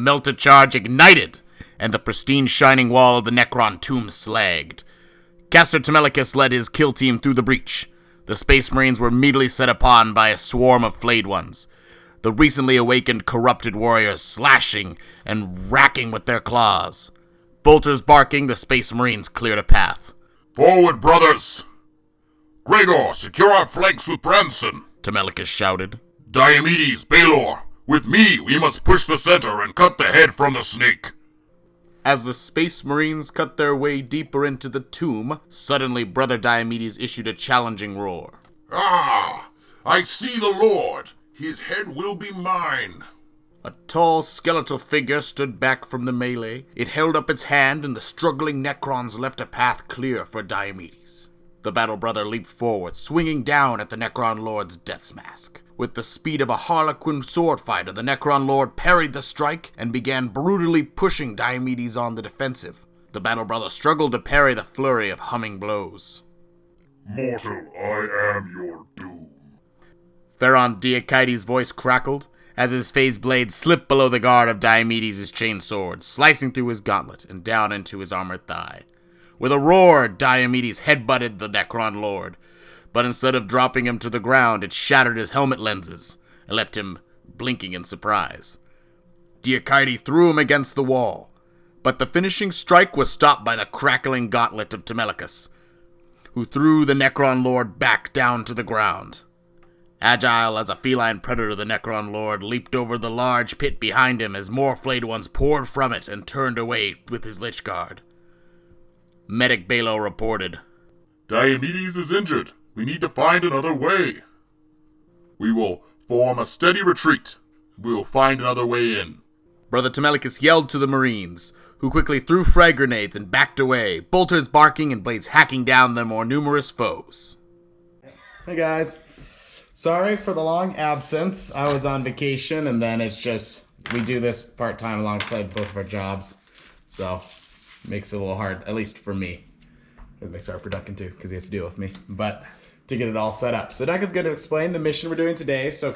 melted charge ignited, and the pristine shining wall of the Necron tomb slagged. Caster Temelicus led his kill team through the breach. The Space Marines were immediately set upon by a swarm of flayed ones. The recently awakened corrupted warriors slashing and racking with their claws. Bolters barking, the Space Marines cleared a path. "Forward, brothers! Gregor, secure our flanks with Branson!" Temelicus shouted. "Diomedes, Baelor, with me we must push the center and cut the head from the snake." As the Space Marines cut their way deeper into the tomb, suddenly Brother Diomedes issued a challenging roar. "Ah! I see the Lord! His head will be mine!" A tall, skeletal figure stood back from the melee. It held up its hand, and the struggling Necrons left a path clear for Diomedes. The Battle Brother leaped forward, swinging down at the Necron Lord's death's mask. With the speed of a Harlequin sword fighter, the Necron Lord parried the strike and began brutally pushing Diomedes on the defensive. The Battle Brother struggled to parry the flurry of humming blows. "Mortal, I am your doom." Pharaon Diakites' voice crackled as his phase blade slipped below the guard of Diomedes' chain sword, slicing through his gauntlet and down into his armored thigh. With a roar, Diomedes headbutted the Necron Lord, but instead of dropping him to the ground, it shattered his helmet lenses and left him blinking in surprise. Diakites threw him against the wall, but the finishing strike was stopped by the crackling gauntlet of Temelicus, who threw the Necron Lord back down to the ground. Agile as a feline predator, the Necron Lord leaped over the large pit behind him as more flayed ones poured from it and turned away with his Lich Guard. Medic Baelor reported, "Diomedes is injured. We need to find another way. We will form a steady retreat. We will find another way in." Brother Temelicus yelled to the Marines, who quickly threw frag grenades and backed away, bolters barking and blades hacking down their more numerous foes. Hey guys. Sorry for the long absence. I was on vacation, and then it's just, we do this part-time alongside both of our jobs. So, it makes it a little hard, at least for me. It makes our Duncan too, because he has to deal with me. But, to get it all set up. So Duncan's going to explain the mission we're doing today. So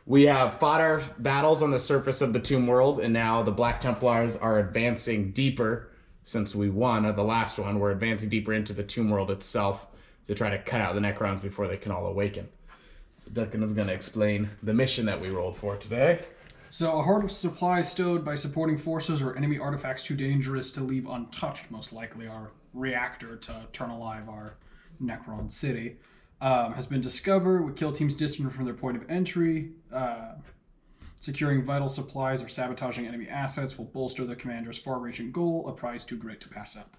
we have fought our battles on the surface of the Tomb World, and now the Black Templars are advancing deeper. Since we won the last one, we're advancing deeper into the Tomb World itself to try to cut out the Necrons before they can all awaken. So Duncan is going to explain the mission that we rolled for today. So a hoard of supplies stowed by supporting forces or enemy artifacts too dangerous to leave untouched, most likely our reactor to turn alive our Necron city, has been discovered with kill teams distant from their point of entry. Securing vital supplies or sabotaging enemy assets will bolster the commander's far-reaching goal, a prize too great to pass up.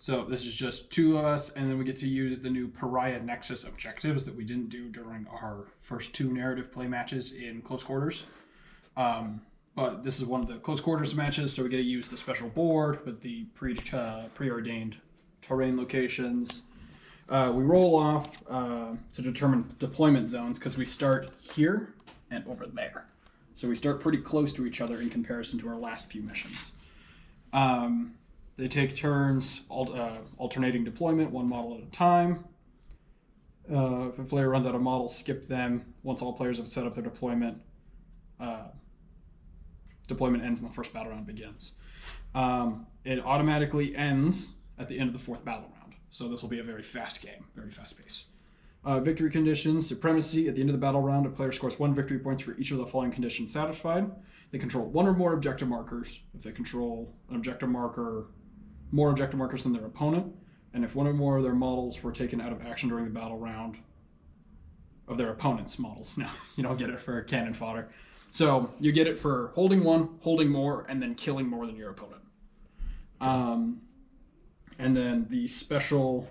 So this is just two of us, and then we get to use the new Pariah Nexus objectives that we didn't do during our first two narrative play matches in close quarters. But this is one of the close quarters matches, so we get to use the special board with the preordained terrain locations. We roll off to determine deployment zones because we start here and over there. So we start pretty close to each other in comparison to our last few missions. They take turns alternating deployment, one model at a time. If a player runs out of models, skip them. Once all players have set up their deployment, deployment ends and the first battle round begins. It automatically ends at the end of the fourth battle round. So this will be a very fast game, very fast pace. Victory conditions, supremacy. At the end of the battle round, a player scores 1 victory points for each of the following conditions satisfied. They control one or more objective markers. If they control an objective marker, more objective markers than their opponent, and if one or more of their models were taken out of action during the battle round of their opponent's models. Now, you don't get it for cannon fodder. So you get it for holding one, holding more, and then killing more than your opponent. And then the special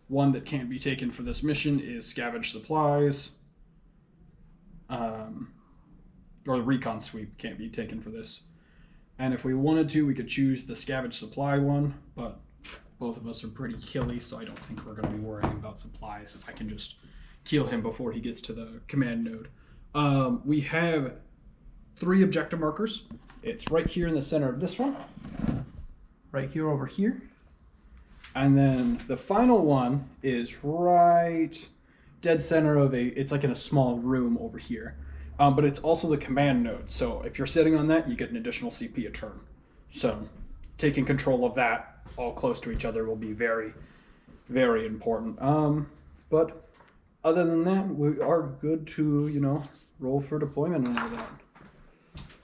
one that can't be taken for this mission is scavenge supplies. Or the recon sweep can't be taken for this. And if we wanted to, we could choose the scavenge supply one, but both of us are pretty killy, so I don't think we're going to be worrying about supplies if I can just kill him before he gets to the command node. We have 3 objective markers. It's right here in the center of this one, right here over here. And then the final one is right dead center of it's like in a small room over here. But it's also the command node. So if you're sitting on that, you get an additional CP a turn. So taking control of that all close to each other will be very, very important. But other than that, we are good to, roll for deployment and all that.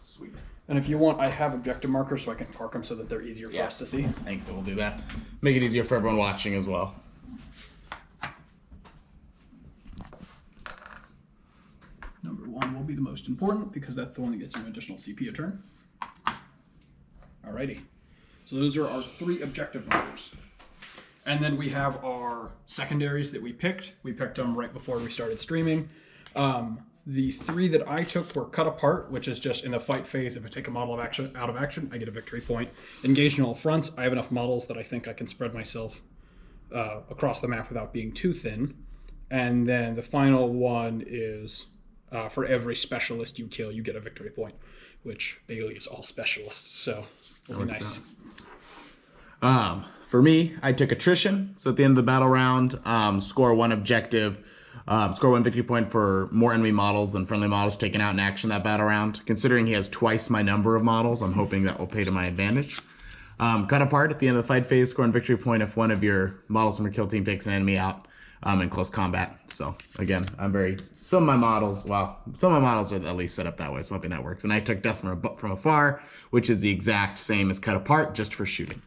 Sweet. And if you want, I have objective markers so I can mark them so that they're easier for us to see. I think we'll do that. Make it easier for everyone watching as well. Number 1 will be the most important because that's the one that gets you an additional CP a turn. Alrighty. So those are our 3 objective markers. And then we have our secondaries that we picked. We picked them right before we started streaming. The 3 that I took were Cut Apart, which is just in the fight phase. If I take a model out of action, I get a victory point. Engaged in all fronts. I have enough models that I think I can spread myself across the map without being too thin. And then the final one is for every specialist you kill, you get a victory point, which Bailey is all specialists, so it'll be nice. For me, I took Attrition. So at the end of the battle round, score 1 objective. Score 1 victory point for more enemy models than friendly models taken out in action that battle round. Considering he has twice my number of models, I'm hoping that will pay to my advantage. Cut Apart at the end of the fight phase, score 1 victory point if one of your models from your kill team takes an enemy out in close combat. So again, some of my models are at least set up that way, so hoping that works. And I took Death from Afar, which is the exact same as Cut Apart, just for shooting.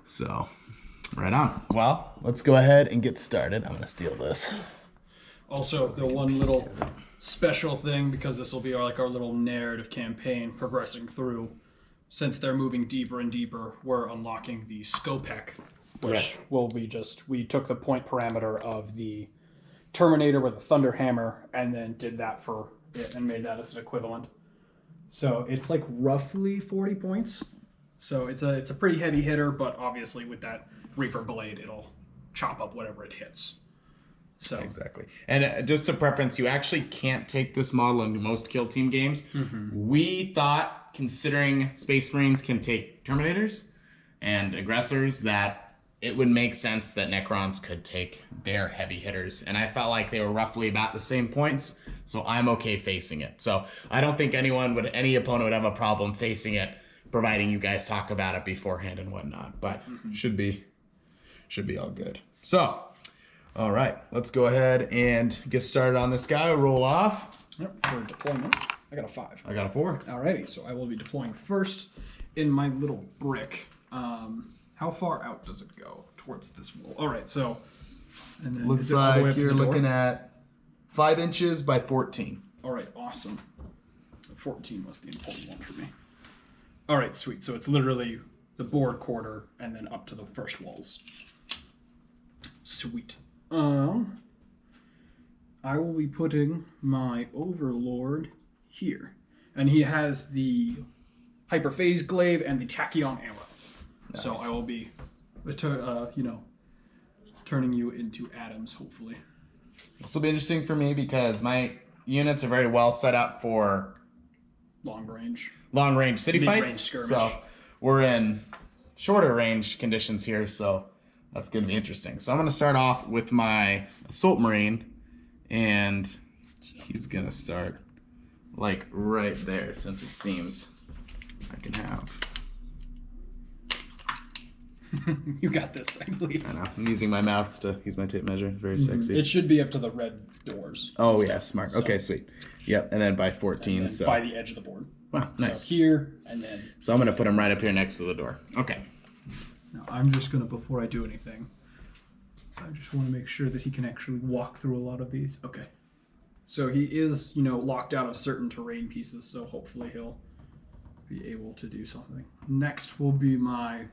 So, right on. Well, let's go ahead and get started. I'm gonna steal this. Also, the one little special thing, because this will be our little narrative campaign progressing through, since they're moving deeper and deeper, we're unlocking the Scopec, which will be we took the point parameter of the Terminator with a Thunder Hammer and then did that for it and made that as an equivalent. So it's like roughly 40 points. So it's a pretty heavy hitter, but obviously with that Reaper Blade, it'll chop up whatever it hits. So Exactly. And just a preference, you actually can't take this model in most kill team games. We thought, considering Space Marines can take Terminators and Aggressors, that it would make sense that Necrons could take their heavy hitters. And I felt like they were roughly about the same points, so I'm okay facing it. So I don't think any opponent would have a problem facing it, providing you guys talk about it beforehand and whatnot. But should be all good. So, all right, let's go ahead and get started on this guy. Roll off. Yep, for deployment, I got a 5. I got a 4. Alrighty, so I will be deploying first in my little brick. How far out does it go towards this wall? All right, so and then Looks like you're looking at 5 inches by 14. All right, awesome. 14 was the important one for me. All right, sweet. So it's literally the board quarter and then up to the first walls. Sweet. I will be putting my Overlord here, and he has the Hyperphase Glaive and the Tachyon Arrow. Nice. So I will be, turning you into atoms, hopefully. This will be interesting for me because my units are very well set up for long range city fights. Skirmish. So we're in shorter range conditions here, so that's going to be interesting. So I'm going to start off with my Assault Marine, and he's going to start like right there, since it seems I can have. You got this, I believe. I know. I'm using my mouth to use my tape measure. It's very sexy. It should be up to the red doors. Oh, yeah, smart. So. Okay, sweet. Yep, and then by 14. And then by the edge of the board. Wow, nice. So here, and then... So I'm going to put him right up here next to the door. Okay. Now, I'm just going to, before I do anything, I just want to make sure that he can actually walk through a lot of these. Okay. So he is, locked out of certain terrain pieces, so hopefully he'll be able to do something. Next will be my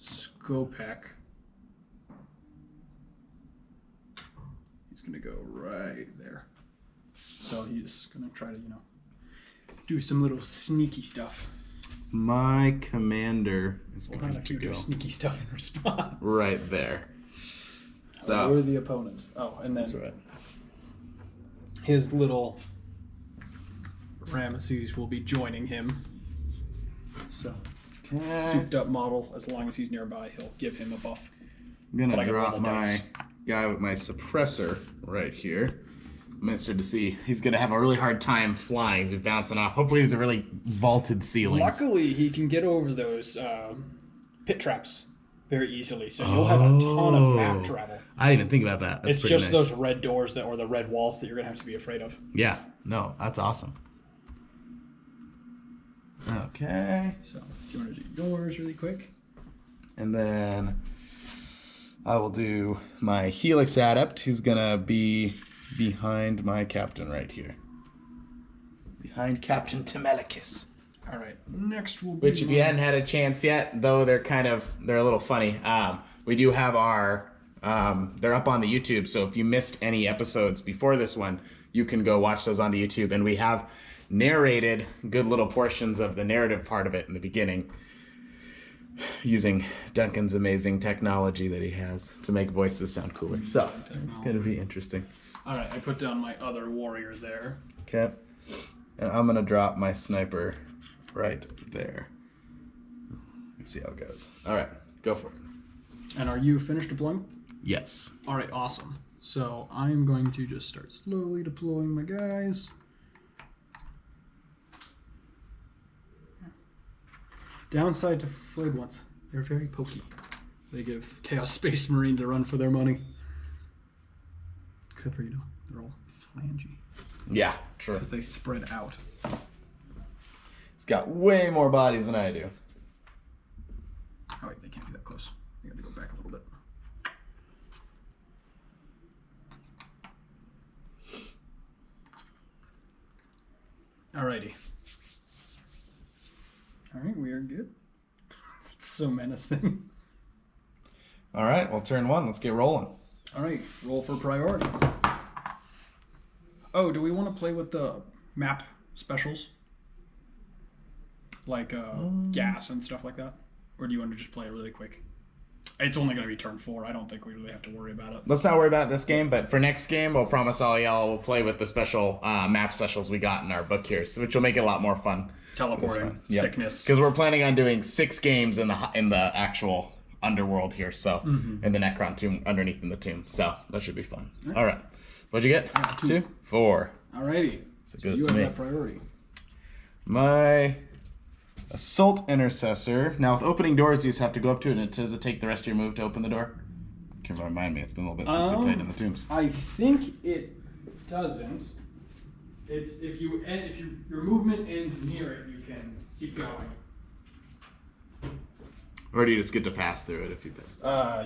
Scopec. He's going to go right there. So he's going to try to, do some little sneaky stuff. My commander is going to do go sneaky stuff in response. right there. So we're the opponent. Oh, and then that's right. His little Ramesses will be joining him. So, souped up model, as long as he's nearby, he'll give him a buff. I'm going to drop my guy with my suppressor right here. I'm interested to see. He's gonna have a really hard time flying. He's bouncing off. Hopefully, there's a really vaulted ceiling. Luckily, he can get over those pit traps very easily, so you'll have a ton of map travel. I didn't even think about that. That's It's pretty just nice. those red doors or the red walls that you're gonna have to be afraid of. Yeah. No, that's awesome. Okay. So, do you want to do yours really quick? And then I will do my Helix Adept, who's gonna be behind my captain right here. Behind Captain Temelicus. All right. Next will be. Which, if you hadn't had a chance yet, though they're a little funny. We do have our, they're up on the YouTube, so if you missed any episodes before this one, you can go watch those on the YouTube. And we have narrated good little portions of the narrative part of it in the beginning, using Duncan's amazing technology that he has to make voices sound cooler. So, it's going to be interesting. All right, I put down my other warrior there. Okay. And I'm going to drop my sniper right there. Let's see how it goes. All right, go for it. And are you finished deploying? Yes. All right, awesome. So I'm going to just start slowly deploying my guys. Downside to flayed ones, they're very pokey. They give Chaos Space Marines a run for their money. Except for, they're all flangy. Yeah, true. Because they spread out. It's got way more bodies than I do. Oh wait, they can't be that close. They gotta go back a little bit. Alrighty. Alright, we are good. It's so menacing. All right, well, turn one. Let's get rolling. Alright, roll for priority. Oh, do we want to play with the map specials? Like gas and stuff like that? Or do you want to just play it really quick? It's only going to be turn 4. I don't think we really have to worry about it. Let's not worry about this game, but for next game, I'll promise all y'all will play with the special map specials we got in our book here, which will make it a lot more fun. Teleporting, Yep. sickness. Because we're planning on doing 6 games in the actual underworld here, so in the Necron tomb, underneath in the tomb. So that should be fun. All right. What'd you get? 2, 4. Alrighty. So it goes you to have me. that priority. My Assault Intercessor. Now, with opening doors, you just have to go up to it, and does it take the rest of your move to open the door? Can you remind me? It's been a little bit since we played in the tombs. I think it doesn't. It's if your movement ends near it, you can keep going. Or do you just get to pass through it if you pass?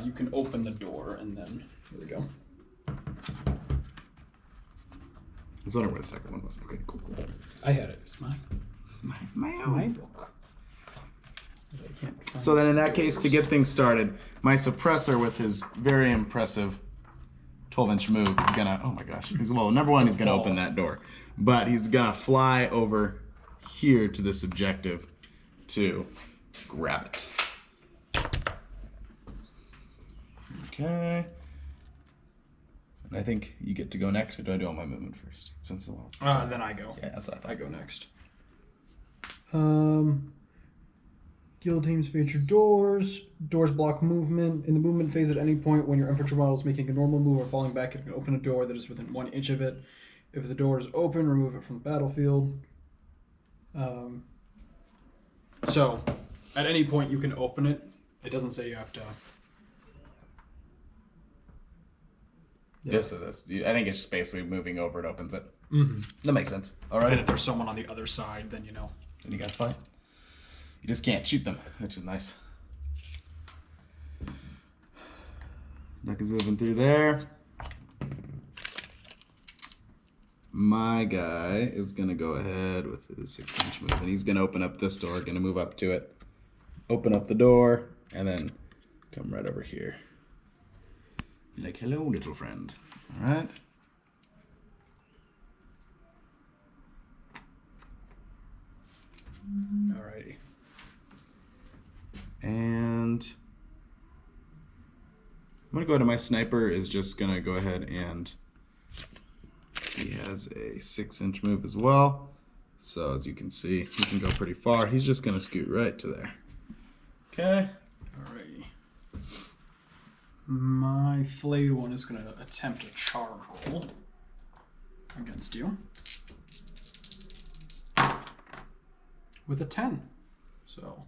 You can open the door and then here we go. I was wondering where the second one was. Okay, cool. I had it. It's mine. It's my book. I can't find So then in that case, to get things started, my Suppressor with his very impressive 12-inch move is gonna, oh my gosh. Number one, he's gonna open that door. But he's gonna fly over here to this objective to grab it. Okay. And I think you get to go next, or do I do all my movement first? Since the walls. Then I go. Yeah, that's what I thought. I go next. Guild teams feature doors. Doors block movement. In the movement phase at any point when your infantry model is making a normal move or falling back, it can open a door that is within 1 inch of it. If the door is open, remove it from the battlefield. So, at any point you can open it. It doesn't say you have to... Yeah. I think it's just basically moving over, it opens it. Mm-hmm. That makes sense. All right. And if there's someone on the other side, then you know. Then you gotta fight. You just can't shoot them, which is nice. Duncan's moving through there. My guy is gonna go ahead with his 6-inch move, and he's gonna open up this door, gonna move up to it, open up the door, and then come right over here. Be like, hello, little friend. All right. Alrighty. And I'm gonna go to my sniper is just gonna go ahead and he has a 6-inch move as well. So as you can see, he can go pretty far. He's just gonna scoot right to there. Okay. Alrighty. My flayed one is going to attempt a charge roll. against you. With a 10. So,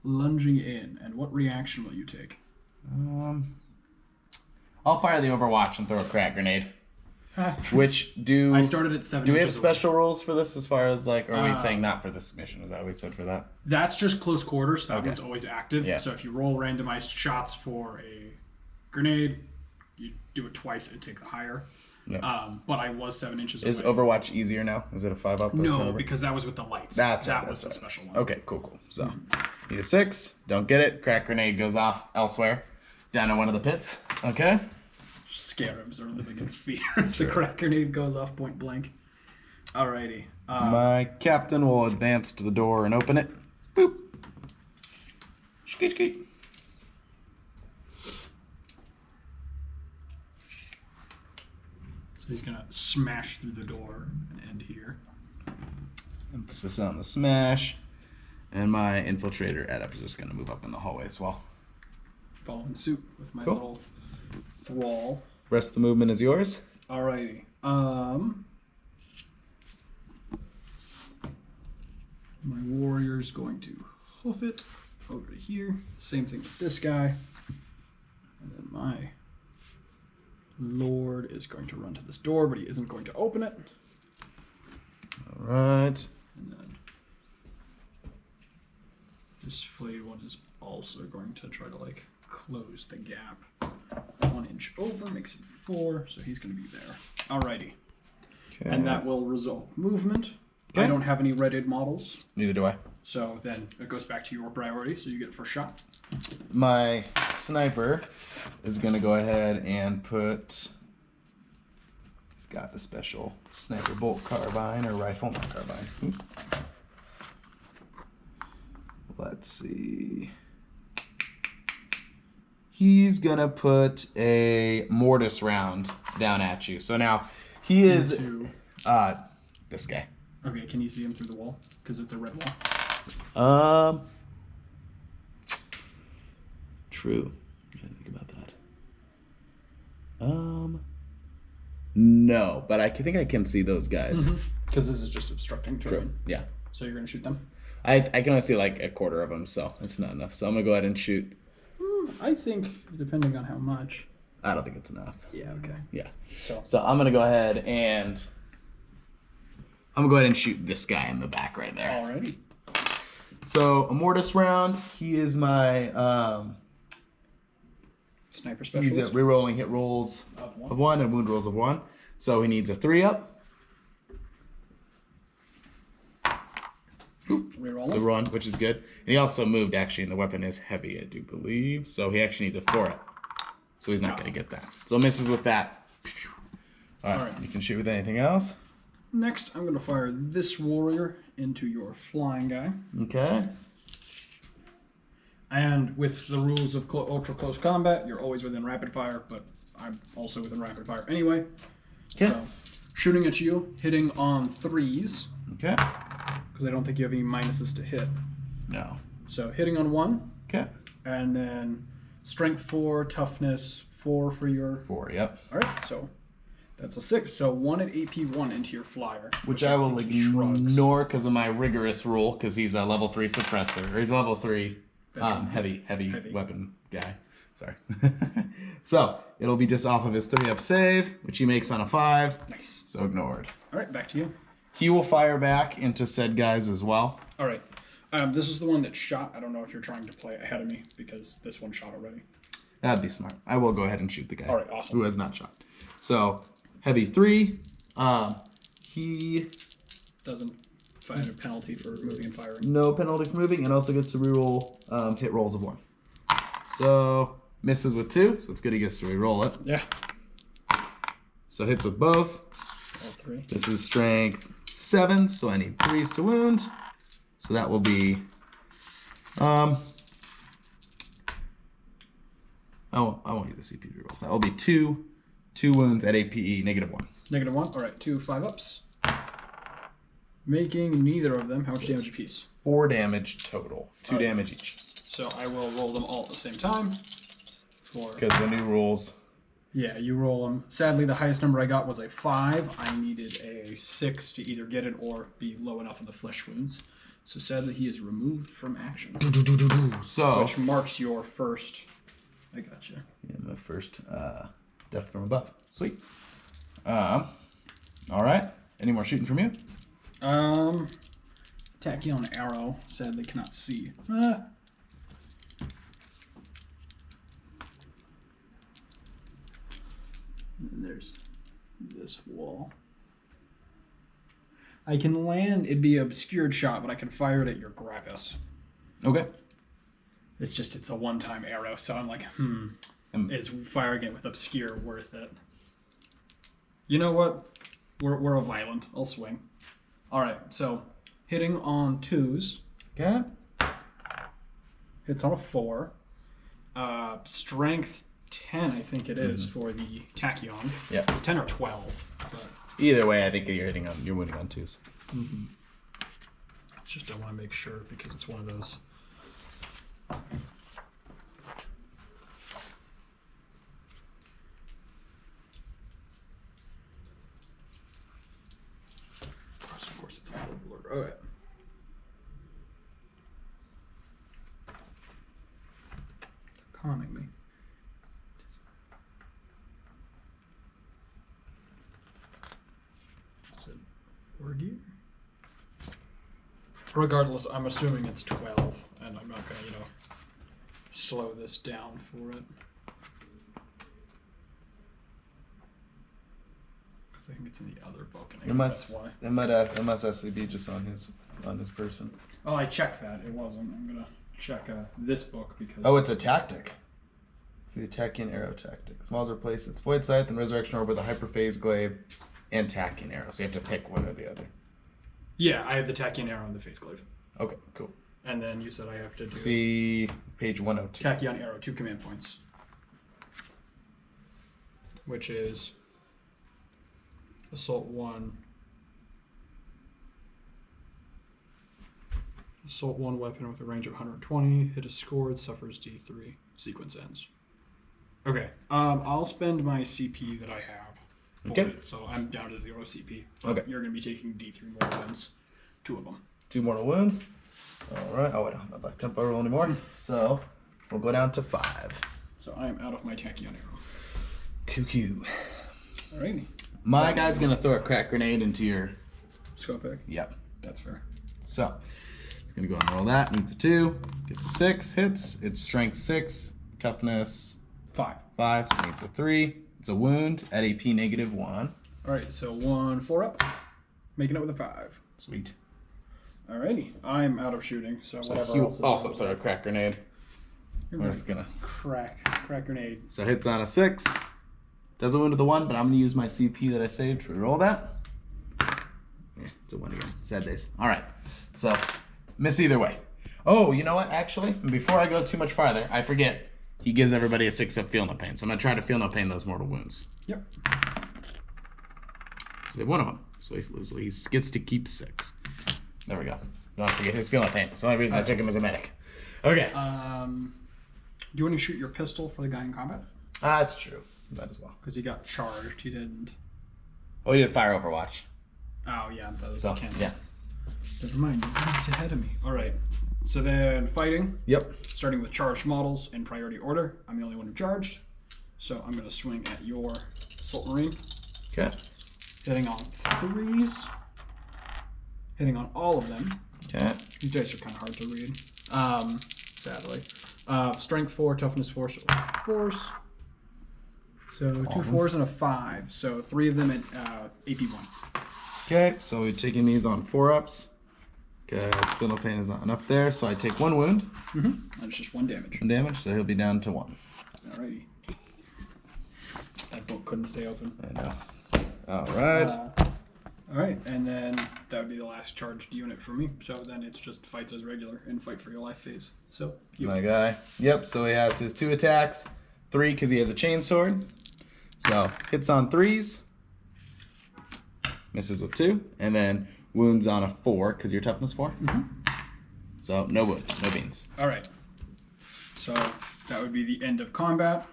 lunging in. And what reaction will you take? I'll fire the Overwatch and throw a crack grenade. Which do I started at 7 Do we have inches away. special rules for this as far as like, or are we saying not for this mission? Is that what we said for that? That's just close quarters. That Okay. one's always active. Yeah. So if you roll randomized shots for a grenade, you do it twice and take the higher. Yeah. But I was 7 inches Is away. Overwatch easier now? Is it a 5-up? No, because that was with the lights. That was a special one. Okay, cool. So, need a 6. Don't get it. Crack grenade goes off elsewhere. Down in one of the pits. Okay. Scarabs are living in fear as the crack grenade goes off point blank. Alrighty. My captain will advance to the door and open it. Boop. Skeet, skeet. So he's gonna smash through the door and end here. Emphasis on the smash. And my infiltrator adept is just going to move up in the hallway as well. Following suit with my Cool. little thrall. Rest of the movement is yours. Alrighty. My warrior's going to hoof it over to here. Same thing with this guy. And then my lord is going to run to this door, but he isn't going to open it. All right. And then this flayed one is also going to try to like close the gap. 1 inch over makes it 4, so he's going to be there. Alrighty. Okay. And that will resolve movement. Okay. I don't have any redded models, Neither do I. so then it goes back to your priority, so you get first shot. My sniper is going to go ahead and put... He's got the special sniper bolt carbine or rifle, not carbine. Oops. Let's see. He's going to put a mortis round down at you. So now he is... Into- this guy. Okay, can you see him through the wall? Because it's a red wall. True. I gotta think about that. No, but I think I can see those guys. Because this is just obstructing terrain. Yeah. So you're going to shoot them? I can only see like a quarter of them, so it's not enough. So I'm gonna go ahead and shoot. I think, depending on how much. I don't think it's enough. Yeah, okay. Yeah. So So I'm gonna go ahead and shoot this guy in the back right there. alrighty. So a mortis round. He is my Sniper he's specialist. at rerolling hit rolls of 1 and wound rolls of 1. So he needs a 3-up. Reroll It's a it. run, which is good. And he also moved, actually, and the weapon is heavy, I do believe. So he actually needs a 4-up. So he's not going to get that. So misses with that. All right, Alright. you can shoot with anything else. Next, I'm going to fire this warrior into your flying guy. Okay. And with the rules of ultra close combat, you're always within rapid fire, but I'm also within rapid fire anyway. Okay. So, shooting at you, hitting on 3s, Okay. because I don't think you have any minuses to hit. No. So, hitting on 1, Okay. and then strength 4, toughness 4 for your... 4, yep. Alright, so that's a 6. So 1 at AP 1 into your flyer. Which I will think he shrugs. ignore because of my rigorous rule, because he's a level 3 suppressor. Or he's a level 3 heavy weapon guy. Sorry. So, it'll be just off of his 3-up save, which he makes on a 5. Nice. So ignored. Alright, back to you. He will fire back into said guys as well. Alright. This is the one that shot. I don't know if you're trying to play ahead of me, because this one shot already. That'd be smart. I will go ahead and shoot the guy. All right, awesome. Who has not shot. So, heavy 3. He... Doesn't find a penalty for moving and firing. No penalty for moving, and also gets to reroll hit rolls of 1. So, misses with 2, so it's good he gets to reroll it. Yeah. So, hits with both. All 3. This is strength 7, so I need 3s to wound. So that will be... I won't do the CP reroll. That will be 2 wounds at APE, -1. -1. Alright, 2 5-ups. Making neither of them. How much damage apiece? 4 damage total. 2 Alright. damage each. So I will roll them all at the same time. For Because the new rules Yeah, you roll them. Sadly, the highest number I got was a 5. I needed a 6 to either get it or be low enough on the flesh wounds. So sadly, he is removed from action. So, Which marks your first. I got you. yeah, my first death from above. Sweet. All right. Any more shooting from you? Tachyon arrow. Sadly, cannot see. And there's this wall. I can land. It'd be an obscured shot, but I can fire it at your Gravis. Okay. It's a one-time arrow, so I'm like, is firing it with obscure worth it? You know what? We're a violent. I'll swing. All right, so hitting on 2s. Okay. Hits on a 4. Strength 10, I think it is, for the Tachyon. Yeah. It's 10 or 12. But Either way, I think you're winning on 2s. it's just I want to make sure because it's one of those. Of course, it's all blurred. All right. Conning me. Is it word year? Regardless, I'm assuming it's 12, and I'm not gonna, slow this down for it. Because I think it's in the other book, and I think that's why. It must actually be just on his person. Oh, I checked that. It wasn't. I'm gonna check this book because. Oh, it's a tactic. It's the Tachyon arrow tactic. Smalls replace its void scythe and resurrection orb with a hyperphase glaive and Tachyon arrow. So you have to pick one or the other. Yeah, I have the Tachyon arrow and the face glaive. Okay, cool. And then you said I have to do. See page 102. Tachyon arrow, 2 command points. Which is Assault 1. Assault 1 weapon with a range of 120. Hit is scored, suffers D3. Sequence ends. Okay. I'll spend my CP that I have. Okay. It, so I'm down to 0 CP. Okay. You're going to be taking D3 more wounds. 2 of them. 2 mortal wounds. All right. Oh, I don't have my Black Templar roll anymore. So we'll go down to 5. So I am out of my Tachyon arrow. QQ. Alrighty. My guy's going to throw a crack grenade into your... Scope pick. Yep. That's fair. So he's going to go and roll that. Needs a 2. Gets a 6. Hits. It's strength 6. Toughness 5. 5. So it needs a 3. It's a wound at AP -1. Alright, so 1 4 up. Making it with a 5. Sweet. Alrighty. I'm out of shooting, so whatever He else is also left. throw a crack grenade. You're We're just gonna. crack grenade. So hits on a 6. Does a wound to the 1, but I'm gonna use my CP that I saved to roll that. Yeah, it's a 1 again. Sad days. All right. So miss either way. Oh, you know what? Actually, before I go too much farther, I forget. He gives everybody a 6-up feel no pain. So I'm gonna try to feel no pain those mortal wounds. Yep. Save one of them. So he gets to keep 6. There we go. Don't forget his feel no pain. That's the only reason I took him as a medic. Okay. Do you want to shoot your pistol for the guy in combat? That's true. Might as well. Because he got charged. He didn't. Oh, he did fire Overwatch. Oh, yeah. That was So, cancel. yeah. Never mind. He's ahead of me. Alright. So then fighting. Yep. Starting with charged models in priority order. I'm the only one who charged. So I'm going to swing at your Assault Marine. Okay. Hitting on 3s. Hitting on all of them. Okay. These dice are kind of hard to read. Sadly. Strength 4, toughness 4, so force. So 2 4s and a 5. So 3 of them at AP 1. Okay, so we're taking these on 4-ups. Okay, feel no pain is not enough there, so I take 1 wound. And it's just 1 damage. 1 damage, so he'll be down to 1. Alrighty. That book couldn't stay open. I know. Alright. Alright, and then that would be the last charged unit for me. So then it's just fights as regular and fight for your life phase. So you. My guy. Yep, so he has his 2 attacks. 3 because he has a chainsword. So hits on 3s. Misses with 2. And then wounds on a 4 because you're toughness 4. So no wound, no beans. Alright. So that would be the end of combat.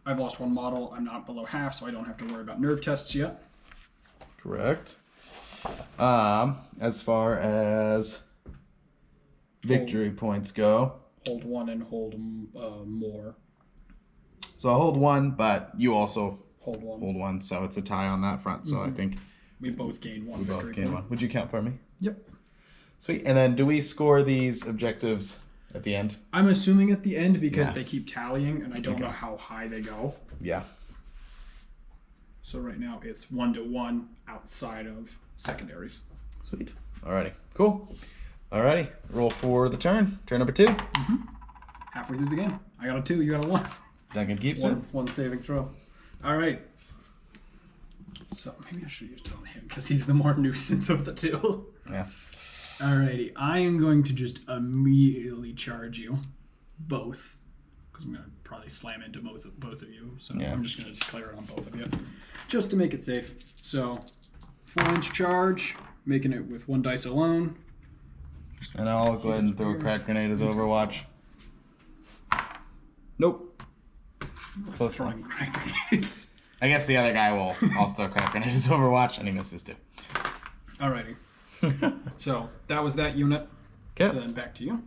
I've lost 1 model. I'm not below half, so I don't have to worry about nerve tests yet. Correct. As far as victory points go, Hold 1 and hold more. so I hold 1, but you also Hold 1. hold 1, so it's a tie on that front. So I think We both gain 1 we both victory gain point. 1. Would you count for me? Yep. Sweet. And then do we score these objectives at the end? I'm assuming at the end because Yeah. they keep tallying, and I don't know how high they go. Yeah. So right now it's 1-1 outside of secondaries. Sweet. Alrighty. Cool. Alrighty. Roll for the turn. Turn number 2. Halfway through the game. I got a 2, you got a 1. Duncan keeps it. One saving throw. All right. So maybe I should have used it on him because he's the more nuisance of the 2. Yeah. Alrighty, I am going to just immediately charge you, both, because I'm going to probably slam into both of you. So Yeah. I'm just going to declare it on both of you, just to make it safe. So 4-inch charge, making it with 1 dice alone. And I'll go ahead and throw a crack grenade as Overwatch. Nope. Close Throwing one. crack grenades. I guess the other guy will also throw a crack grenade as Overwatch, and he misses too. Alrighty. So that was that unit. Okay. So then back to you.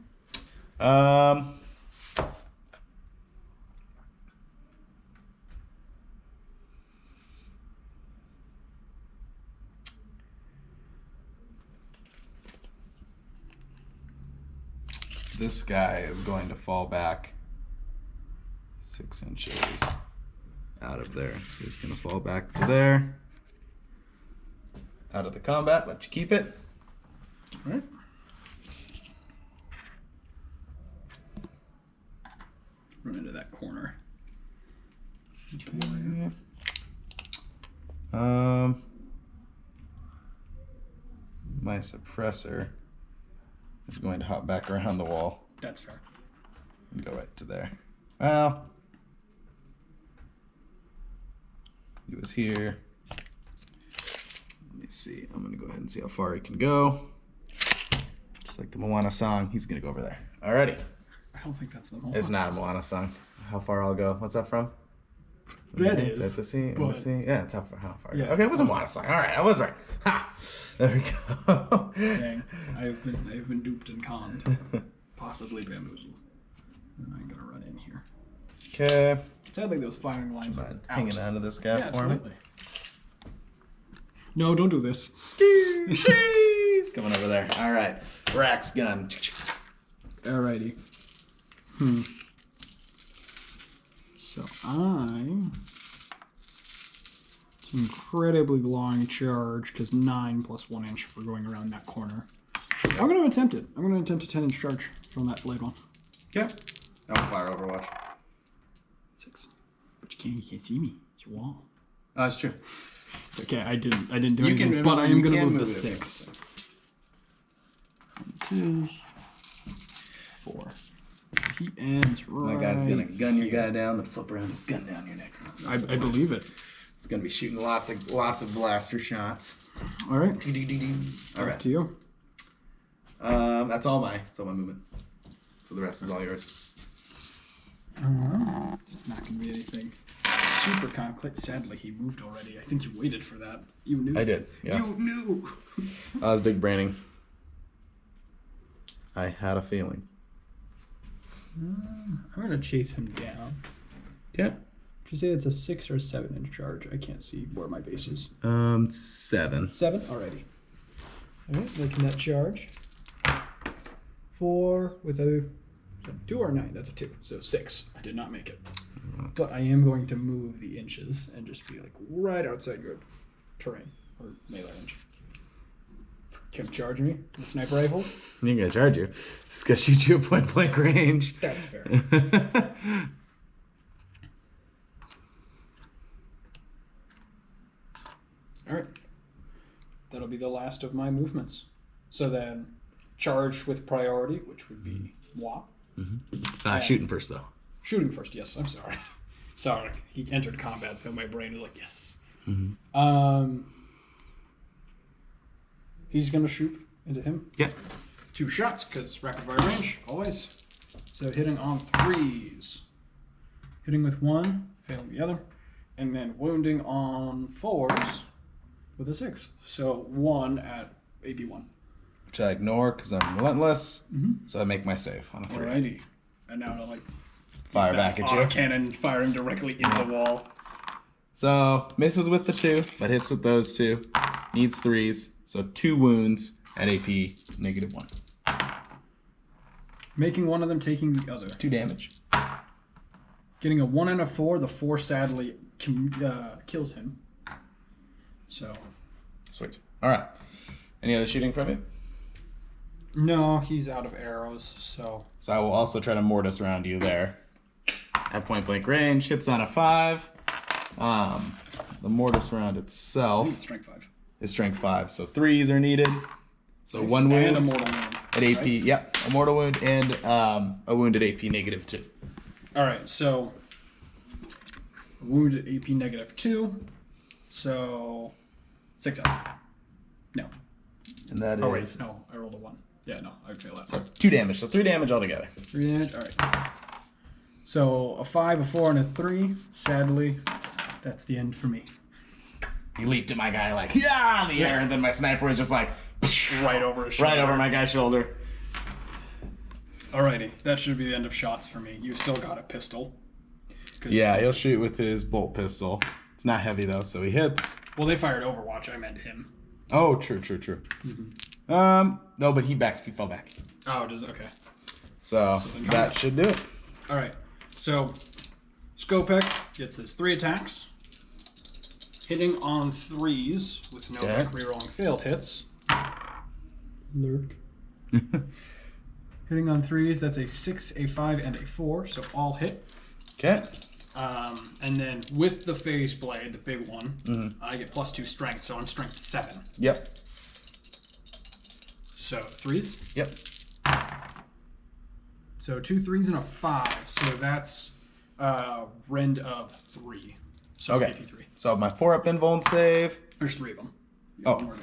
This guy is going to fall back 6 inches out of there. So he's going to fall back to there. Out of the combat. Let you keep it. All right. Run into that corner. My suppressor is going to hop back around the wall That's fair. and go right to there. Well, he was here. Let me see. I'm going to go ahead and see how far he can go. Just like the Moana song, he's going to go over there. Alrighty. I don't think that's the Moana It's not a song. Moana song. How far I'll go. What's that from? That Is is. that the sea? but- Yeah, it's how far. Yeah. Okay, it was a Moana song. Alright, I was right. Ha! There we go. Dang, I've been duped and conned, possibly bamboozled. And I'm gonna run in here. Okay. Sadly, those firing lines are out. Hanging onto this guy Yeah, for me. absolutely. No, don't do this. She's coming over there. Alright. Rack's gun. Alrighty. So it's an incredibly long charge because 9 plus 1 inch for going around that corner. I'm going to attempt it. I'm going to attempt a 10-inch charge from that blade one. Yeah. I'll fire Overwatch. 6. But you can't see me. It's your wall. Oh, that's true. Okay, I didn't do You anything, can- but I am you going to can move the move it. 6. 1, 2, 4. He ends right. My guy's gonna gun your guy down, then flip around and gun down your neck. I believe it. It's gonna be shooting lots of blaster shots. All right. All Up right. to you. That's all my movement. So the rest is all yours. It's not going to be anything super conflict. Sadly, he moved already. I think you waited for that. You knew. I did. Yeah. You knew. I was big braining. I had a feeling. I'm going to chase him down. Yeah. Did you say it's a 6 or 7-inch charge? I can't see where my base is. 7. 7? Alrighty. Alright, making that charge. 4 with a 2 or 9. That's a 2. So 6. I did not make it. But I am going to move the inches and just be like right outside your terrain or melee range. Can you charge me with a sniper rifle? I'm gonna charge you. It's gonna shoot you at point blank range. That's fair. Alright. That'll be the last of my movements. So then, charged with priority, which would be moi. Shooting first though. Shooting first, yes, I'm sorry. Sorry, he entered combat, so my brain is like, yes. He's gonna shoot into him. Yeah. 2 shots, because rapid fire range, always. So hitting on 3s. Hitting with 1, failing the other, and then wounding on 4s with a 6. So 1 at AP 1. Which I ignore because I'm relentless. So I make my save on a 3. Alrighty. And now to like Fire back at you. Cannon firing directly into the wall. So misses with the 2, but hits with those 2. Needs 3s. So 2 wounds at AP -1. Making one of them, taking the other. 2 damage. Getting a 1 and a 4. The 4 sadly kills him. So. Sweet. All right. Any other shooting from you? No, he's out of arrows, so. So I will also try to mortis round you there. At point blank range, hits on a 5. The mortis round itself Strength 5. is strength 5, so 3s are needed. So Nice. 1 wound And a mortal wound. at AP. Right? Yep, a mortal wound and a wound at AP -2. Alright, so. Wound at AP -2. So. 6 out. No. And that is Oh, wait. No, I rolled a 1. Yeah, no, I would fail that. so 2 damage. So 3 damage altogether. 3 damage? Alright. So a 5, a 4, and a 3. Sadly, that's the end for me. He leaped at my guy like, yeah, in the air, and then my sniper was just like, Right over his shoulder. right over my guy's shoulder. Alrighty, that should be the end of shots for me. You still got a pistol. 'Cause- Yeah, he'll shoot with his bolt pistol. It's not heavy though, so he hits. Well, they fired Overwatch. I meant him. Oh, true. No, but he fell back. Oh, does okay. So then that should do it. Alright, so Skopek gets his 3 attacks. Hitting on 3s with no Okay. rerolling failed hits. Lurk. Hitting on 3s, that's a 6, a 5, and a 4, so all hit. Okay. And then with the phase blade, the big one, I get +2 strength, so I'm strength 7. Yep. So 3s. Yep. So 2 3s and a 5, so that's rend of 3. So Okay. AP 3. So my 4-up invuln save. There's 3 of them. Oh.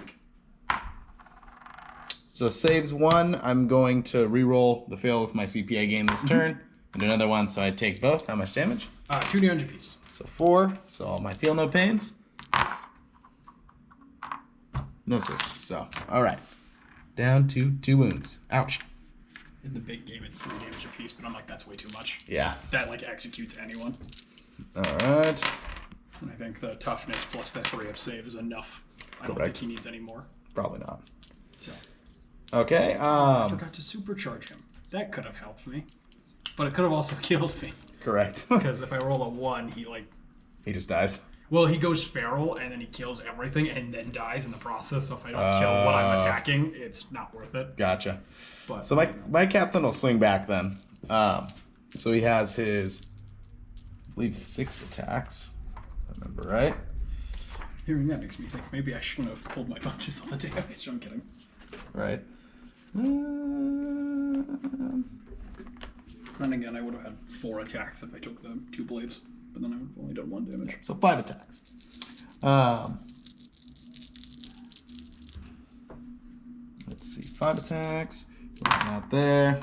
So saves 1. I'm going to re-roll the fail with my CPA gain this turn. And another one, so I take both. How much damage? 2 damage apiece. So 4. So all my feel no pains. No saves. So, all right. Down to 2 wounds. Ouch. In the big game, it's 3 damage apiece, but I'm like, that's way too much. Yeah. That like executes anyone. All right. And I think the toughness plus that 3-up save is enough. I don't Correct. think he needs any more. Probably not. So. Okay. I forgot to supercharge him. That could have helped me. But it could have also killed me. Correct. Because if I roll a 1, he like... He just dies. Well, he goes feral, and then he kills everything, and then dies in the process. So if I don't kill what I'm attacking, it's not worth it. Gotcha. But So my captain will swing back then. So he has his, I believe, 6 attacks. If I remember right. hearing that makes me think maybe I shouldn't have pulled my punches on the damage. I'm kidding. Right. Then again, I would have had 4 attacks if I took the 2 blades, but then I would have only done 1 damage. So 5 attacks. Let's see, 5 attacks. Not there.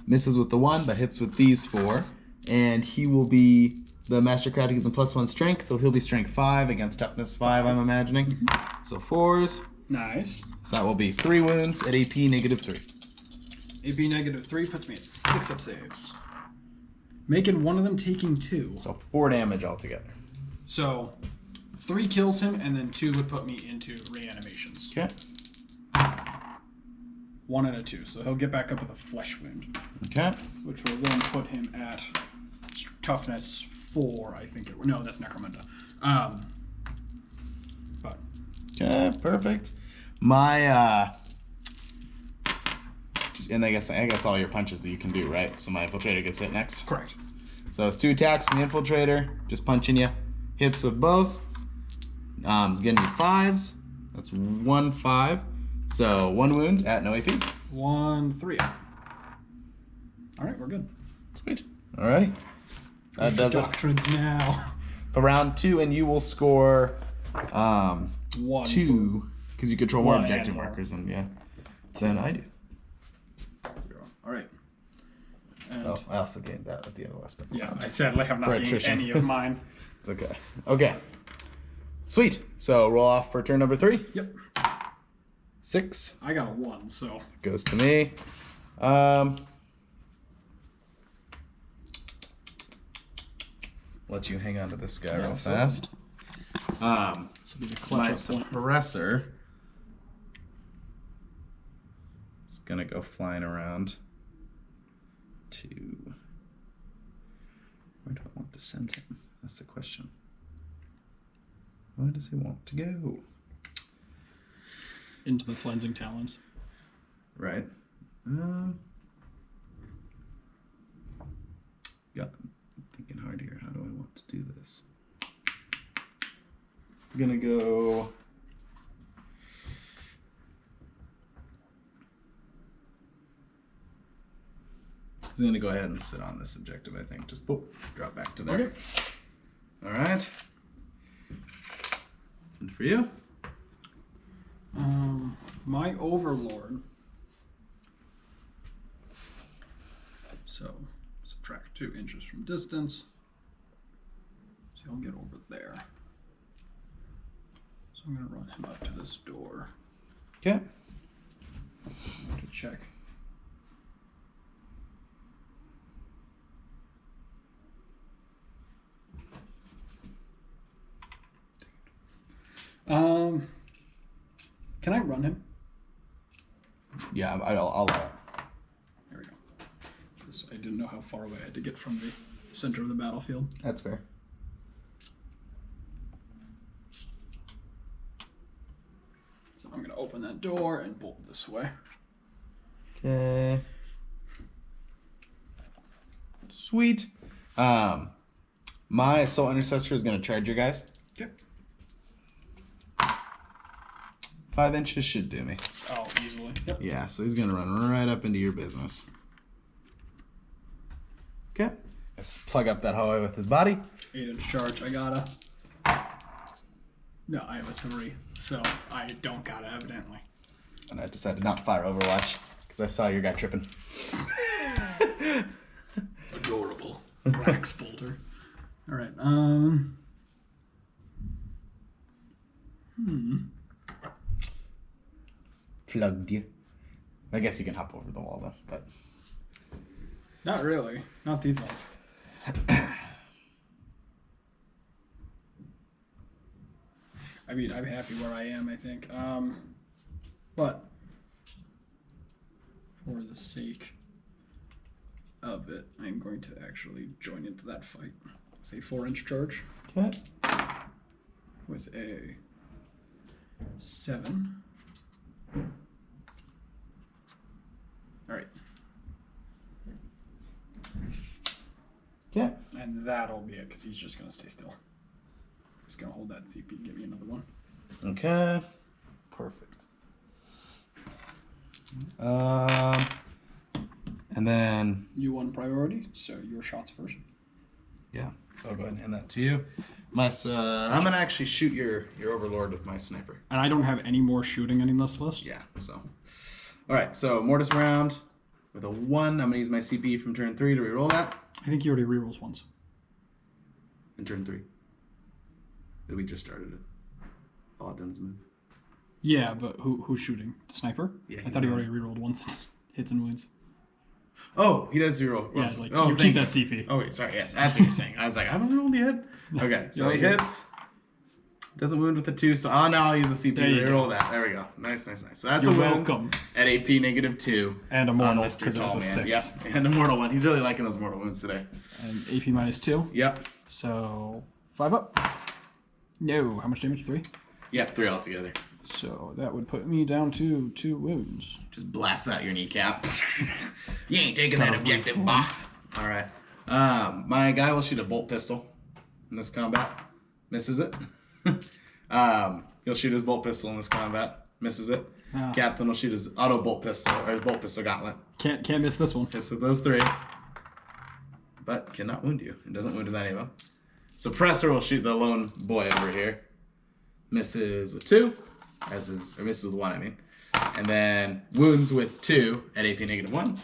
Misses with the 1, but hits with these 4. And he will be the Master Crowd. Gives him +1 strength, so he'll be strength 5 against toughness 5, I'm imagining. So 4s. Nice. So that will be 3 wounds at AP -3. AP -3 puts me at 6 up saves. Making one of them taking 2. So 4 damage altogether. So 3 kills him, and then 2 would put me into reanimations. Okay. 1 and a 2, so he'll get back up with a flesh wound, Okay. which will then put him at toughness 4, I think. No, that's Necromunda. But Okay, perfect. My and I guess all your punches that you can do, right? So my infiltrator gets hit next. correct. So it's 2 attacks from the infiltrator, just punching you. Hits with both. It's gonna be 5s. That's 1 5. So 1 wound at no AP. 1 3 up. All right, we're good. Sweet. Alrighty. That does it Doctrines now. for round 2, and you will score 1 2 because you control more One and objective more. markers than I do. All right. And Oh, I also gained that at the end of the last one. yeah, I sadly have not gained attrition. any of mine. It's okay. Okay. Sweet. So roll off for turn number 3. Yep. 6 I got a 1, so goes to me. Let you hang on to this guy real fast. this will be the My clutch up point. suppressor is gonna go flying around to. Where do I want to send him? That's the question. Where does he want to go? Into the Cleansing Talons. Right. Got thinking hard here. How do I want to do this? I'm gonna go. He's gonna go ahead and sit on this objective, I think. Just boop, drop back to there. Okay. All right. And for you? My Overlord. So subtract 2 inches from distance. So he'll get over there. So I'm gonna run him up to this door Okay. to check. Can I run him? Yeah, I'll allow it. There we go. 'Cause I didn't know how far away I had to get from the center of the battlefield. That's fair. So I'm gonna open that door and bolt this way. Okay. Sweet. My Soul Intercessor is gonna charge you guys. Okay. 5 inches should do me. Oh, easily. Yep. Yeah, so he's gonna run right up into your business. Okay. Let's plug up that hallway with his body. 8-inch charge. I gotta. No, I have a 3, so I don't gotta evidently. And I decided not to fire Overwatch because I saw your guy tripping. Adorable. Rax bolter. All right. Plugged you. I guess you can hop over the wall though, but Not really. Not these ones. I mean, I'm happy where I am, I think. But for the sake of it, I'm going to actually join into that fight. Say 4-inch charge okay. with a 7. All right. Okay. And that'll be it, because he's just going to stay still. He's going to hold that CP and give me another one. Okay. Perfect. And then You won priority, so your shots first. yeah, so I'll go ahead and hand that to you. I'm gonna actually shoot your Overlord with my sniper. And I don't have any more shooting in this list. Yeah. So, all right. So Mortis round with a 1. I'm gonna use my CP from turn 3 to reroll that. I think he already rerolls once. In turn 3. We just started it. All I've done is move. Yeah, but who's shooting? The sniper? Yeah, I thought he already rerolled once. Hits and wounds. Oh, he does reroll. Yeah, it's like, oh, you keep that CP. Oh wait, sorry. Yes, that's what you're saying. I was like, I haven't rolled yet. Okay, so he hits. Doesn't wound with the 2, so now I'll use a CP to There you reroll go. that. There we go. Nice. So that's You're a wound welcome. at AP -2. And a on mortal, Mr. because it was Tall a Man. 6. Yep, and a mortal one. He's really liking those mortal wounds today. And AP -2. Yep. So 5 up. No, how much damage? 3? Yep, 3 altogether. So that would put me down to 2 wounds. Just blasts out your kneecap. You ain't taking that objective, bah. All right. My guy will shoot a bolt pistol in this combat. Misses it. He'll shoot his bolt pistol in this combat. Misses it. Ah. Captain will shoot his auto bolt pistol or his bolt pistol gauntlet. Can't miss this one. Hits with those 3, but cannot wound you. It doesn't wound with any of them. Suppressor will shoot the lone boy over here. Misses with 2, or misses with 1, I mean. And then wounds with 2 at AP -1.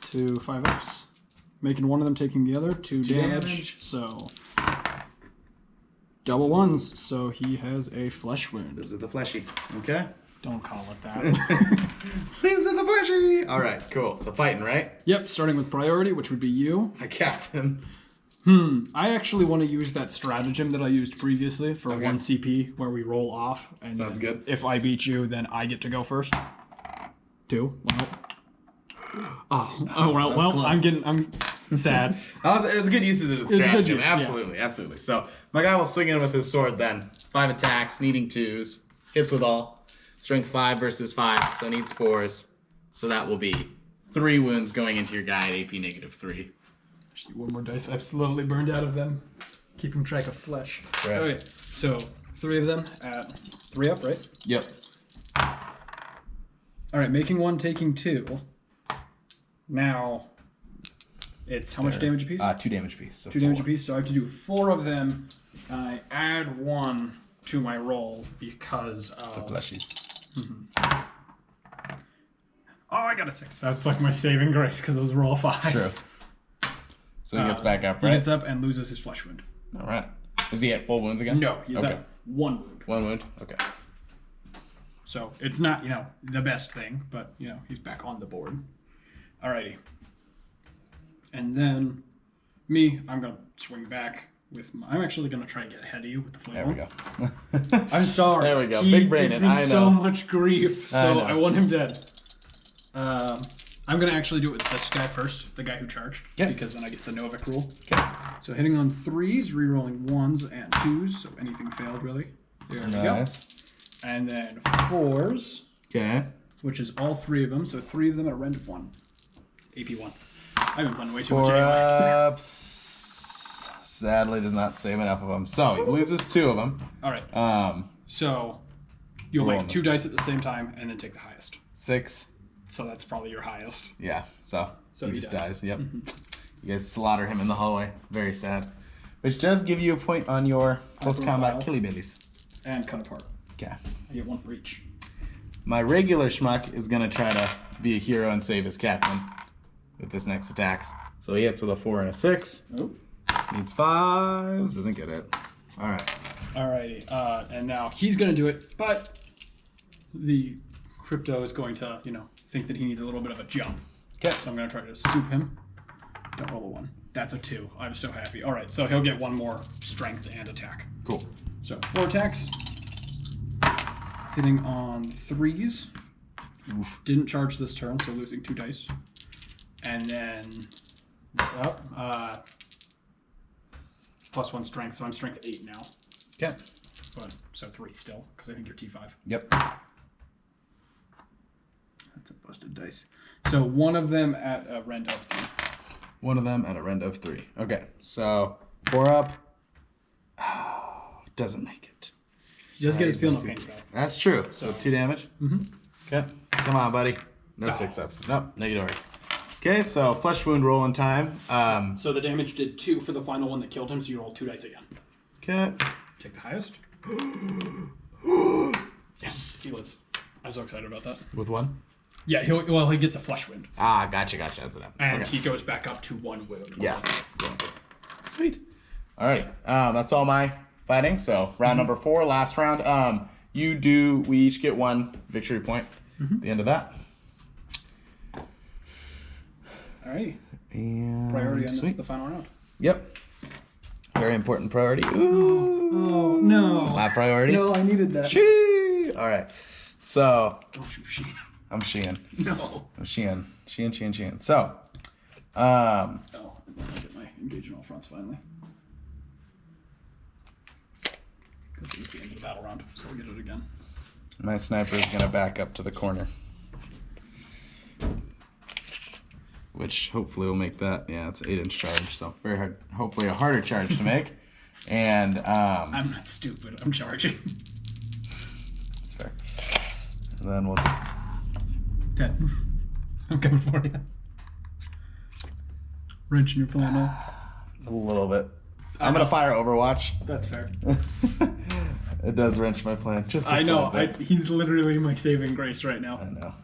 2 5 ups. making one of them, taking the other. 2 damage. So double ones. So he has a flesh wound. Those are the fleshy. Okay. Don't call it that. These are the fleshy. All right, cool. So fighting, right? Yep, starting with priority, which would be you. My captain. I actually want to use that stratagem that I used previously for Okay. 1 CP, where we roll off. And Sounds then good. If I beat you, then I get to go first. 2. Well. Well, close. I'm sad. It was a good usage of the was a good stratagem. use, Absolutely, absolutely. So my guy will swing in with his sword then. 5 attacks, needing 2s. Hits with all. Strength 5 versus 5, so needs 4s. So that will be 3 wounds going into your guy at AP -3. Actually, 1 more dice. I've slowly burned out of them. Keeping track of flesh. Right. Okay, so 3 of them at 3 up, right? Yep. All right, making 1, taking 2. Now, it's how much damage apiece? 2 damage apiece. So 2 damage apiece, so I have to do 4 of them. And I add 1 to my roll because of... The fleshies. Oh, I got a 6. That's like my saving grace because those were all 5s. True. So he gets back up, He right? gets up and loses his flesh wound. All right. Is he at full wounds again? No, he's okay. at 1 wound. 1 wound? Okay. So it's not, the best thing, but, he's back on the board. Alrighty. And then me, I'm going to swing back with I'm actually going to try to get ahead of you with the flame. There we go. I'm sorry. There we go. He Big brain gives it. me I know. so much grief, so know. I want him dead. I'm going to actually do it with this guy first, the guy who charged, Yeah. because then I get the Novik rule. Okay. So hitting on 3s, rerolling 1s and 2s, so anything failed really. There we go. Nice. And then 4s, Okay. which is all 3 of them, so 3 of them at a rend of 1. AP 1. I've been playing way too 4 much anyways. ups. Sadly does not save enough of them. So he loses 2 of them. Alright, so you'll roll make 2 dice at the same time and then take the highest. 6. So that's probably your highest. Yeah. So So he he just dies. dies. Yep. You guys slaughter him in the hallway. Very sad. Which does give you a point on your post-combat profile. killy billies. And cut apart. Okay. I get 1 for each. My regular schmuck is gonna try to be a hero and save his captain with this next attack. So he hits with a 4 and a 6. Oh. Needs 5s. Doesn't get it. All right. Alrighty, and now he's gonna do it, but the crypto is going to, think that he needs a little bit of a jump. Okay. So I'm gonna try to soup him. Don't roll a 1. That's a 2. I'm so happy. Alright, so he'll get 1 more strength and attack. Cool. So 4 attacks. Hitting on 3s. Oof. Didn't charge this turn, so losing 2 dice. And then plus 1 strength, so I'm strength 8 now. Okay. But so 3 still, because I think you're T5. Yep. That's a busted dice. So 1 of them at a rend of 3. 1 of them at a rend of 3. Okay. So 4 up. Doesn't make it. He does get his feel no pains though. That's true. So 2 damage. Mm-hmm. Okay. Come on, buddy. No 6 ups. Nope. Negative. Okay, so flesh wound rolling time. So the damage did 2 for the final one that killed him, so you roll 2 dice again. Okay. Take the highest. Yes, he lives. I'm so excited about that. With 1? Yeah, he gets a flesh wound. Ah, gotcha. That's what happened. And Okay. he goes back up to 1 wound. Yeah. Sweet. Alrighty. That's all my fighting. So round number 4, last round. We each get 1 victory point at the end of that. Alright. And Priority on this is sweet. the final round. Yep. Very important priority. Ooh. Oh, no. My priority. No, I needed that. Shee. Alright. So Don't you she. I'm Sheehan. No. I'm Sheehan. Sheehan. So Oh, and then I get my engage in all fronts finally. Because it was the end of the battle round, so I'll get it again. my sniper is gonna back up to the corner. Which hopefully will make that, yeah, it's an 8-inch charge, so very hard, hopefully a harder charge to make. And I'm not stupid, I'm charging. that's fair. And then we'll just 10. I'm coming for you. Wrenching your plan now. a little bit. I'm gonna fire Overwatch. That's fair. It does wrench my plan. Just a I know, slight bit. he's literally my saving grace right now. I know.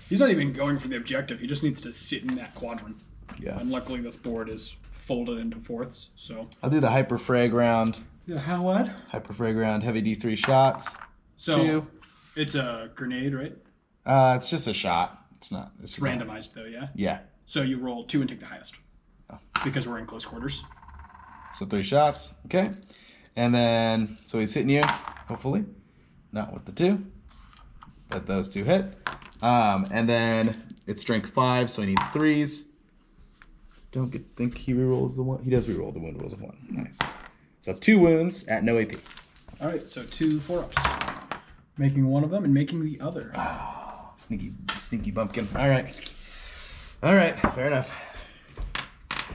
He's not even going for the objective, he just needs to sit in that quadrant. Yeah. And luckily this board is folded into fourths, so. I'll do the Hyperfrag round. Yeah, how what? Hyperfrag round, heavy D3 shots. So 2. it's a grenade, right? It's just a shot. It's not. It's randomized though, yeah? Yeah. So you roll 2 and take the highest. Oh. Because we're in close quarters. So 3 shots. Okay. And then, so he's hitting you, hopefully. Not with the 2. But those 2 hit. And then it's strength 5, so he needs 3s. Think he rerolls the 1. He does reroll the wound rolls of 1. Nice. So 2 wounds at no AP. All right, so 2 4-ups. Making one of them and making the other. Oh, sneaky bumpkin. All right, fair enough.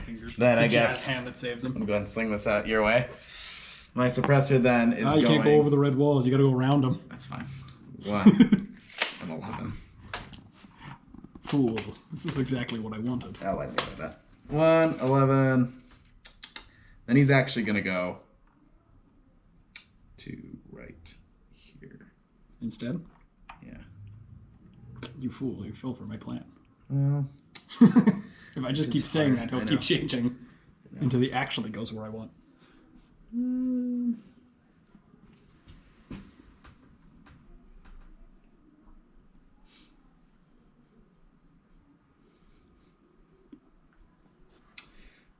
Fingers. Then the I jazz guess hand that saves him. I'm going to go ahead and sling this out your way. My suppressor then is You can't go over the red walls. You got to go around them. That's fine. 1 and 11. Cool. This is exactly what I wanted. Oh, I didn't know that. 1, 11. Then he's actually going to go to right here. Instead? Yeah. You fool. You fell for my plan. Well, If I just keep saying that, he'll keep changing until he actually goes where I want.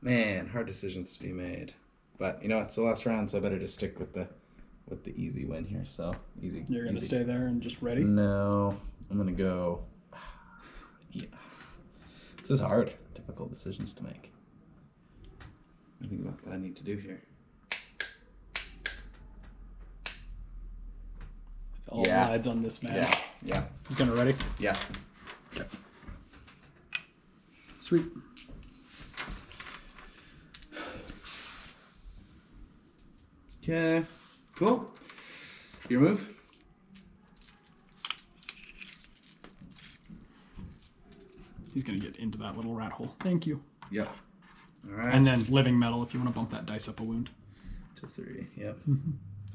man, hard decisions to be made. But you know, it's the last round, so I better just stick with the easy win here. So easy. You're gonna easy. stay there and just ready? No, I'm gonna go. Yeah, this is hard. Difficult decisions to make. I think about what I need to do here. All rides on this man. Yeah. You gonna ready? Yeah. Okay. Sweet. Okay. Cool. Your move. He's gonna get into that little rat hole. Thank you. Yep. All right. And then living metal if you want to bump that dice up a wound. to 3. Yep.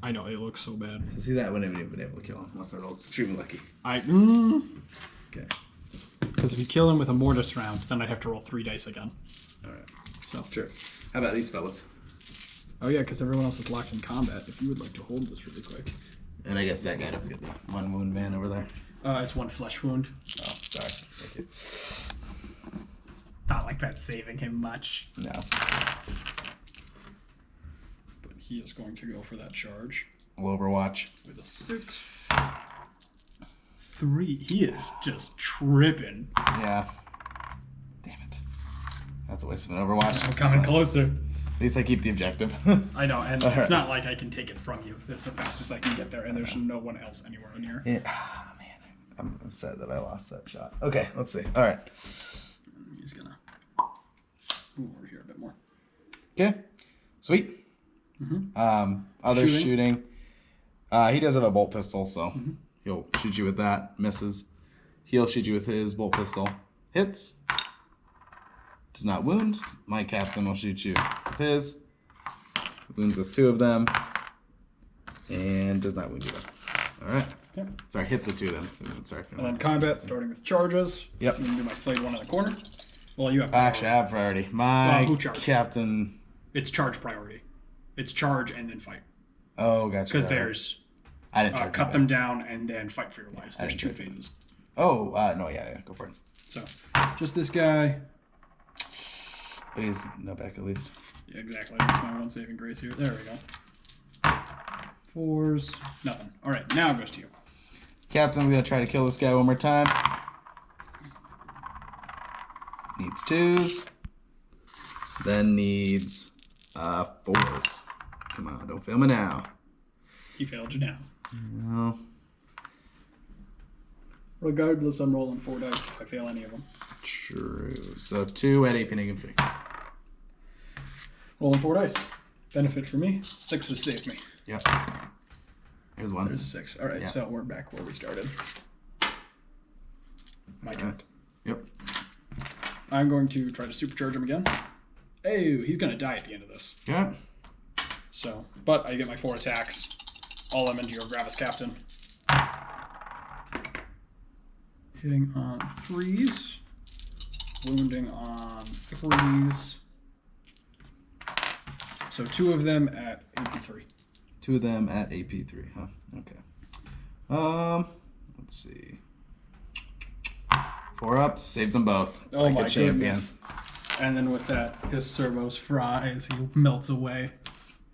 I know, it looks so bad. So see that I wouldn't have even been able to kill him unless I rolled extremely lucky. Okay. Because if you kill him with a mortis round, then I'd have to roll 3 dice again. All right. So. Sure. How about these fellas? Oh yeah, because everyone else is locked in combat. If you would like to hold this really quick. And I guess that guy, don't forget the 1 wound man over there. It's 1 flesh wound. Oh, sorry. Thank you. Not like that's saving him much. No. But he is going to go for that charge. We'll Overwatch. With a 6. 3. He is just tripping. Yeah. Damn it. That's a waste of an Overwatch. I'm coming closer. At least I keep the objective. I know, and Alright. it's not like I can take it from you. It's the fastest I can get there, and there's no one else anywhere near. Yeah. Ah, man. I'm upset that I lost that shot. Okay, let's see. All right. He's gonna move over here a bit more. Okay. Sweet. Other shooting. He does have a bolt pistol, so he'll shoot you with that. Misses. He'll shoot you with his bolt pistol. Hits. Does not wound. My captain will shoot you with his. Wounds with 2 of them. And does not wound you though. Alright. Okay. Sorry, hits with 2 of them. Sorry. And then combat, starting with charges. Yep. You can do my flayed one in the corner. Well, you have Actually, I have priority. My who charged? captain. It's charge priority. It's charge and then fight. Oh, gotcha. Because there's I didn't charge cut my them down and then fight for your lives. There's 2 didn't charge phases. Oh, no, yeah, go for it. So, just this guy. But he's no back at least. Yeah, exactly. That's my 1 saving grace here. There we go. 4s. Nothing. All right, now it goes to you. Captain, I'm gonna try to kill this guy one more time. Needs 2s. Then needs 4s. Come on, don't fail me now. He failed you now. No. Regardless, I'm rolling 4 dice if I fail any of them. True. So 2 at AP negative 3. Rolling 4 dice. Benefit for me. 6 saved me. Yep. Here's 1. There's a 6. All right, Yeah. so we're back where we started. My turn. Right. Yep. I'm going to try to supercharge him again. Hey, he's going to die at the end of this. Yeah. So, but I get my 4 attacks. All them into your Gravis Captain. Hitting on 3s. wounding on 3s. So 2 of them at AP3. 2 of them at AP3, huh? Okay. Let's see. 4 ups, saves them both. Oh like my a champion. goodness. And then with that, his servos fry as he melts away.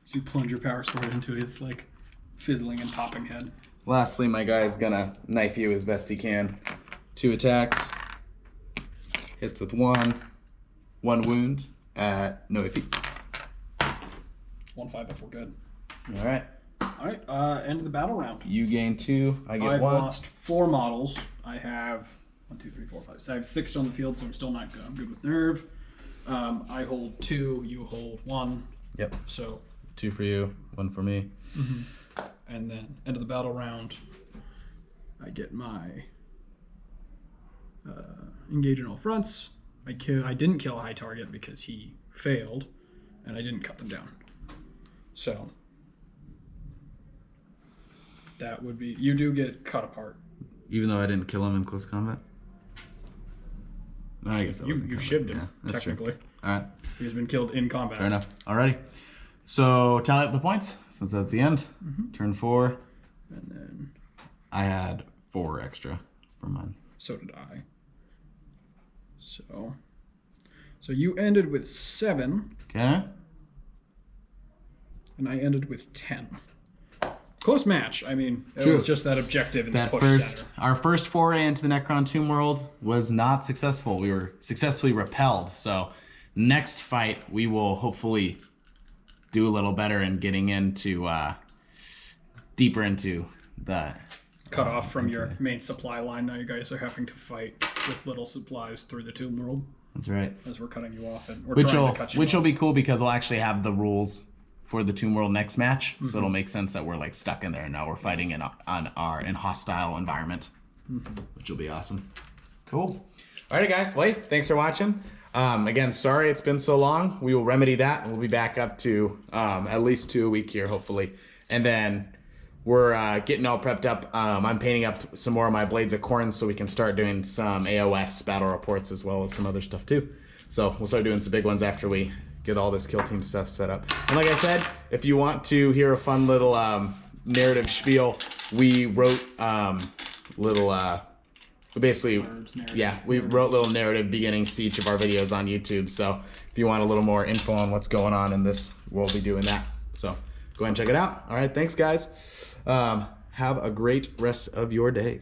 So you plunge your power sword into his like fizzling and popping head. Lastly, my guy's gonna knife you as best he can. 2 attacks. Hits with 1 wound at no AP. 1-5 if we're good. All right. Alright, end of the battle round. You gain 2. I get I've 1. lost 4 models. I have 1, 2, 3, 4, 5. So I have 6 on the field, so I'm still not good. I'm good with nerve. I hold 2, you hold 1. Yep. So 2 for you, 1 for me. and then end of the battle round, I get my engage in all fronts. I didn't kill a high target because he failed, and I didn't cut them down. So that would be, you do get cut apart. Even though I didn't kill him in close combat? No, I guess that You wasn't combat. shivved him, Yeah, that's technically. True. All right. He has been killed in combat. Fair enough. Alrighty. So tally up the points since that's the end. Turn 4. And then I had 4 extra for mine. so did I. So you ended with 7, Okay. and I ended with 10. Close match. I mean, it True. was just that objective in That the push first, center. our first foray into the Necron Tomb World was not successful. We were successfully repelled. So next fight, we will hopefully do a little better in getting into deeper into the. Cut off from your main supply line. Now you guys are having to fight with little supplies through the Tomb World That's right. as we're cutting you off, and we're Which trying will to cut you which off. will be cool because we'll actually have the rules for the Tomb World next match. So it'll make sense that we're like stuck in there and now we're fighting in hostile environment, which will be awesome. Cool. Alrighty, guys. Wait, thanks for watching. Again, sorry it's been so long. We will remedy that and we'll be back up to at least 2 a week here, hopefully. And then we're getting all prepped up. I'm painting up some more of my Blades of Corn so we can start doing some AOS battle reports as well as some other stuff too. So we'll start doing some big ones after we get all this kill team stuff set up. And like I said, if you want to hear a fun little narrative spiel, we wrote basically, yeah, we wrote little narrative beginnings to each of our videos on YouTube. So if you want a little more info on what's going on in this, we'll be doing that. So go ahead and check it out. All right, thanks guys. Have a great rest of your day.